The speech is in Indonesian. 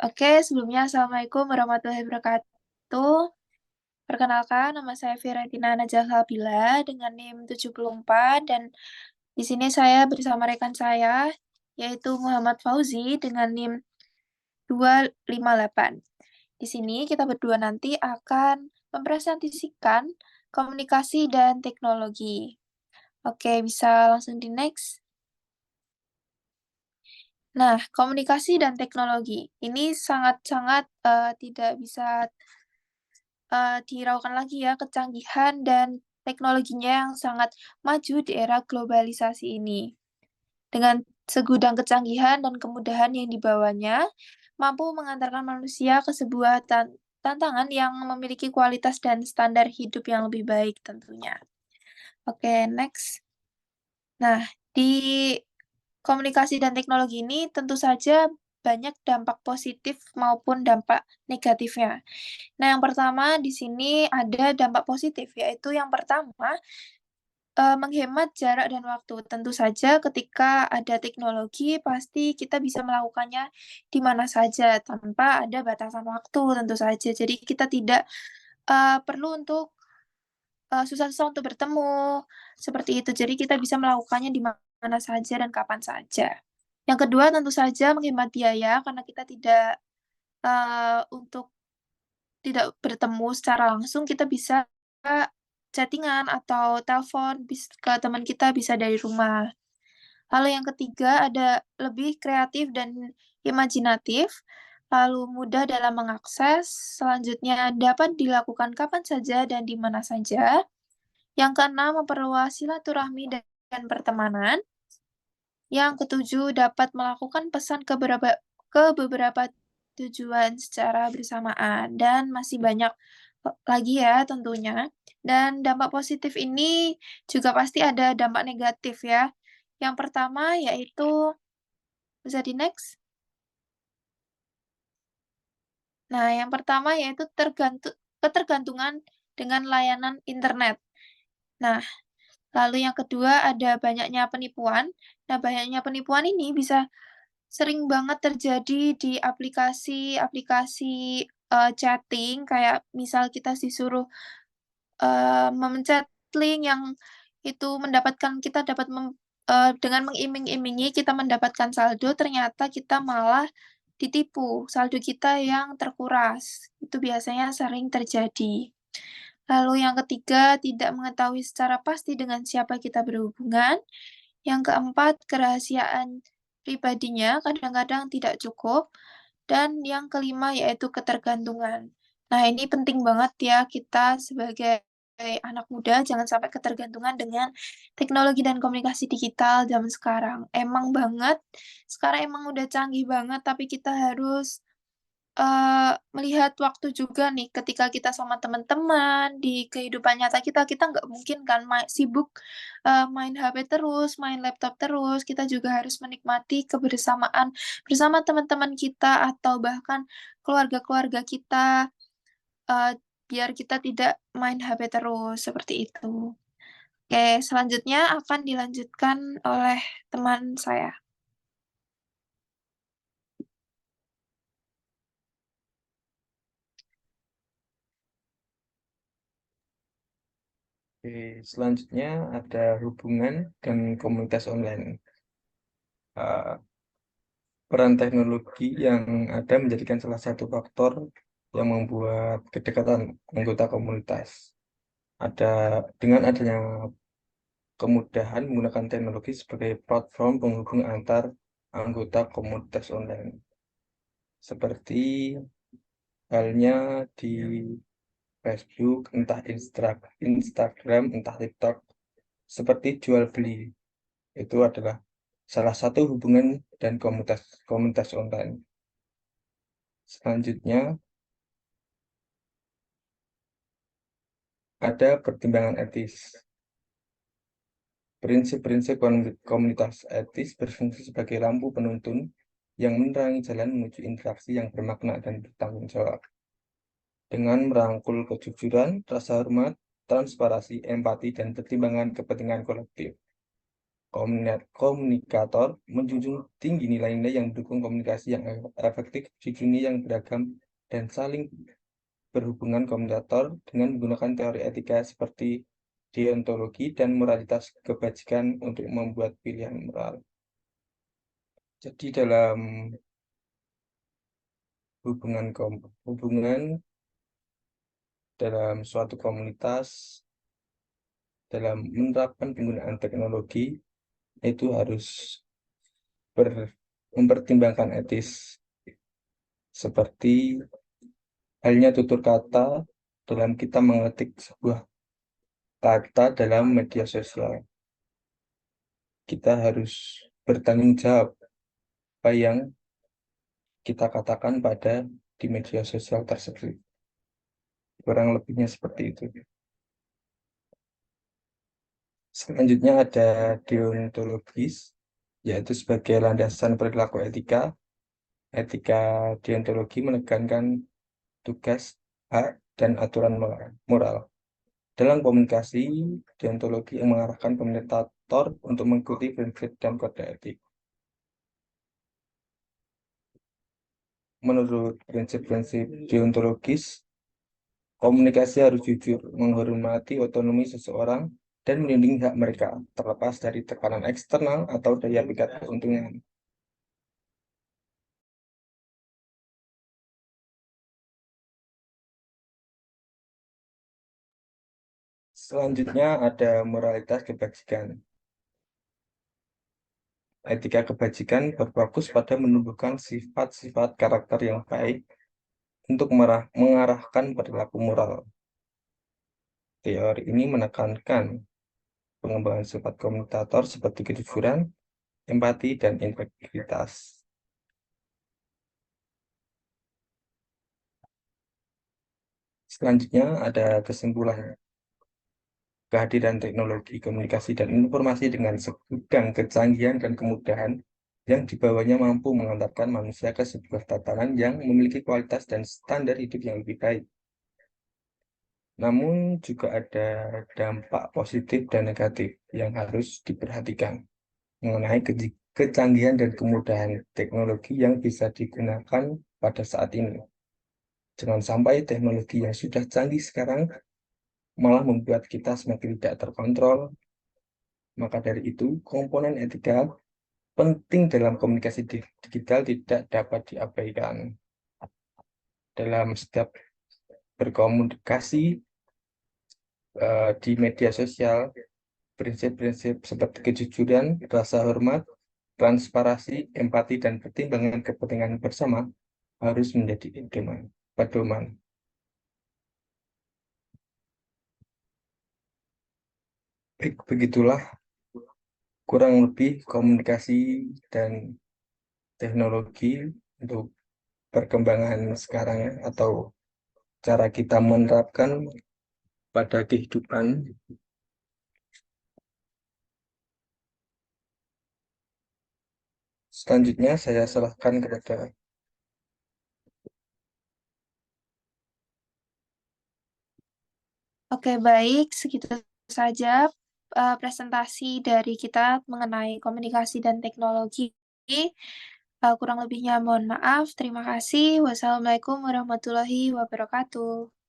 Oke, sebelumnya Assalamualaikum warahmatullahi wabarakatuh. Perkenalkan, nama saya Firentina Najah Sabila dengan NIM 74 dan di sini saya bersama rekan saya yaitu Muhammad Fauzi dengan NIM 258. Di sini kita berdua nanti akan mempresentasikan komunikasi dan teknologi. Oke, bisa langsung di next. Nah, komunikasi dan teknologi ini sangat-sangat tidak bisa dihiraukan lagi ya kecanggihan dan teknologinya yang sangat maju di era globalisasi ini. Dengan segudang kecanggihan dan kemudahan yang dibawanya, mampu mengantarkan manusia ke sebuah tantangan yang memiliki kualitas dan standar hidup yang lebih baik tentunya. Oke, next. Nah, di komunikasi dan teknologi ini tentu saja banyak dampak positif maupun dampak negatifnya. Nah, yang pertama di sini ada dampak positif, yaitu yang pertama, menghemat jarak dan waktu. Tentu saja ketika ada teknologi, pasti kita bisa melakukannya di mana saja tanpa ada batasan waktu tentu saja. Jadi kita tidak perlu untuk susah-susah untuk bertemu, seperti itu. Jadi kita bisa melakukannya di mana saja dan kapan saja. Yang kedua tentu saja menghemat biaya karena kita tidak untuk tidak bertemu secara langsung, kita bisa chattingan atau telepon ke teman kita bisa dari rumah. Lalu yang ketiga ada lebih kreatif dan imajinatif, lalu mudah dalam mengakses, selanjutnya dapat dilakukan kapan saja dan di mana saja. Yang keenam, memperluas silaturahmi dan pertemanan. Yang ketujuh, dapat melakukan pesan ke beberapa tujuan secara bersamaan. Dan masih banyak lagi ya tentunya. Dan dampak positif ini juga pasti ada dampak negatif ya. Yang pertama yaitu, bisa di next. Nah, yang pertama yaitu ketergantungan dengan layanan internet. Nah, lalu yang kedua ada banyaknya penipuan. Nah, banyaknya penipuan ini bisa sering banget terjadi di aplikasi-aplikasi chatting, kayak misal kita disuruh memencet link yang itu mendapatkan kita dapat dengan mengiming-imingi kita mendapatkan saldo, ternyata kita malah ditipu, saldo kita yang terkuras. Itu biasanya sering terjadi. Lalu yang ketiga, tidak mengetahui secara pasti dengan siapa kita berhubungan. Yang keempat, kerahasiaan pribadinya kadang-kadang tidak cukup. Dan yang kelima yaitu ketergantungan. Nah, ini penting banget ya kita sebagai anak muda jangan sampai ketergantungan dengan teknologi dan komunikasi digital zaman sekarang. Emang banget, sekarang emang udah canggih banget, tapi kita harus melihat waktu juga nih ketika kita sama teman-teman, di kehidupan nyata kita, kita nggak mungkin kan sibuk, main HP terus, main laptop terus, kita juga harus menikmati kebersamaan bersama teman-teman kita atau bahkan keluarga-keluarga kita, biar kita tidak main HP terus, seperti itu. Oke, selanjutnya akan dilanjutkan oleh teman saya. Oke, selanjutnya ada hubungan dan komunitas online. Uh, Peran teknologi yang ada menjadikan salah satu faktor yang membuat kedekatan anggota komunitas. Ada dengan adanya kemudahan menggunakan teknologi sebagai platform penghubung antar anggota komunitas online. Seperti halnya di Facebook, entah Instagram, entah TikTok, seperti jual beli. Itu adalah salah satu hubungan dan komunitas komunitas online. Selanjutnya ada pertimbangan etis. Prinsip-prinsip komunitas etis berfungsi sebagai lampu penuntun yang menerangi jalan menuju interaksi yang bermakna dan bertanggung jawab. Dengan merangkul kejujuran, rasa hormat, transparansi, empati, dan pertimbangan kepentingan kolektif. Komunikator menjunjung tinggi nilai-nilai yang mendukung komunikasi yang efektif di dunia yang beragam dan saling berhubungan. Komunikator dengan menggunakan teori etika seperti deontologi dan moralitas kebajikan untuk membuat pilihan moral. Jadi dalam hubungan dalam suatu komunitas, dalam menerapkan penggunaan teknologi itu harus mempertimbangkan etis, seperti halnya tutur kata dalam kita mengetik sebuah kata dalam media sosial. Kita harus bertanggung jawab apa yang kita katakan di media sosial tersebut. Kurang lebihnya seperti itu. Selanjutnya ada deontologis, yaitu sebagai landasan perilaku etika. Etika deontologi menekankan tugas, hak, dan aturan moral. Dalam komunikasi, deontologi yang mengarahkan komunikator untuk mengikuti prinsip dan kode etik. Menurut prinsip-prinsip deontologis, komunikasi harus jujur, menghormati otonomi seseorang, dan melindungi hak mereka, terlepas dari tekanan eksternal atau daya pikat keuntungan. Selanjutnya ada moralitas kebajikan. Etika kebajikan berfokus pada menumbuhkan sifat-sifat karakter yang baik untuk mengarahkan perilaku moral. Teori ini menekankan pengembangan sifat komunikator seperti kejujuran, empati, dan integritas. Selanjutnya ada kesimpulan. Kehadiran teknologi komunikasi dan informasi dengan segudang kecanggihan dan kemudahan yang dibawanya mampu mengantarkan manusia ke sebuah tatanan yang memiliki kualitas dan standar hidup yang lebih baik. Namun juga ada dampak positif dan negatif yang harus diperhatikan mengenai kecanggihan dan kemudahan teknologi yang bisa digunakan pada saat ini. Jangan sampai teknologi yang sudah canggih sekarang malah membuat kita semakin tidak terkontrol. Maka dari itu, komponen etika penting dalam komunikasi digital tidak dapat diabaikan. Dalam setiap berkomunikasi di media sosial, prinsip-prinsip seperti kejujuran, rasa hormat, transparansi, empati, dan pertimbangan kepentingan bersama harus menjadi pedoman. Begitulah kurang lebih komunikasi dan teknologi untuk perkembangan sekarang atau cara kita menerapkan pada kehidupan. Selanjutnya saya serahkan kepada Oke, baik. Segitu saja presentasi dari kita mengenai komunikasi dan teknologi. Kurang lebihnya mohon maaf. Terima kasih. Wassalamualaikum warahmatullahi wabarakatuh.